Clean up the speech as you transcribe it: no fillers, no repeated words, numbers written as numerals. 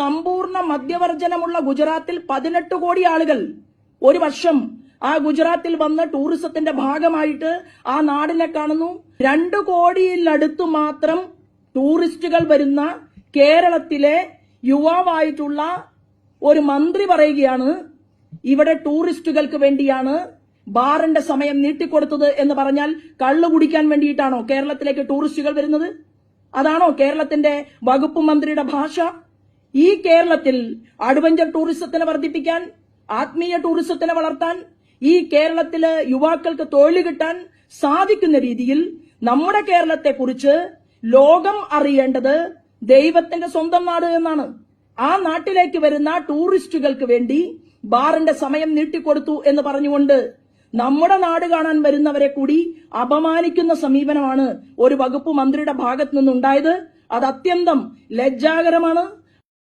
സമ്പൂർണ്ണ മദ്യവർജനമുള്ള ഗുജറാത്തിൽ 18 കോടി ആളുകൾ ഒരു വർഷം ആ ഗുജറാത്തിൽ വന്ന് ടൂറിസത്തിന്റെ ഭാഗമായിട്ട് ആ നാടിനെ കാണുന്നു. 2 കോടിയിലടുത്ത് മാത്രം ടൂറിസ്റ്റുകൾ വരുന്ന കേരളത്തിലെ യുവാവായിട്ടുള്ള ഒരു മന്ത്രി പറയുകയാണ് ഇവിടെ ടൂറിസ്റ്റുകൾക്ക് വേണ്ടിയാണ് ബാറിന്റെ സമയം നീട്ടിക്കൊടുത്തത് എന്ന് പറഞ്ഞാൽ കള്ളു കുടിക്കാൻ വേണ്ടിയിട്ടാണോ കേരളത്തിലേക്ക് ടൂറിസ്റ്റുകൾ വരുന്നത്? അതാണോ കേരളത്തിന്റെ വകുപ്പ് മന്ത്രിയുടെ ഭാഷ? ഈ കേരളത്തിൽ അഡ്വഞ്ചർ ടൂറിസത്തിനെ വർദ്ധിപ്പിക്കാൻ, ആത്മീയ ടൂറിസത്തിനെ വളർത്താൻ, ഈ കേരളത്തിലെ യുവാക്കൾക്ക് തൊഴിൽ കിട്ടാൻ സാധിക്കുന്ന രീതിയിൽ നമ്മുടെ കേരളത്തെക്കുറിച്ച് ലോകം അറിയേണ്ടത് ദൈവത്തിന്റെ സ്വന്തം നാട് എന്നാണ്. ആ നാട്ടിലേക്ക് വരുന്ന ടൂറിസ്റ്റുകൾക്ക് വേണ്ടി ബാറിന്റെ സമയം നീട്ടിക്കൊടുത്തു എന്ന് പറഞ്ഞുകൊണ്ട് നമ്മുടെ നാട് കാണാൻ വരുന്നവരെ കൂടി അപമാനിക്കുന്ന സമീപനമാണ് ഒരു വകുപ്പ് മന്ത്രിയുടെ ഭാഗത്തു നിന്നുണ്ടായത്. അത് അത്യന്തം ലജ്ജാകരമാണ്.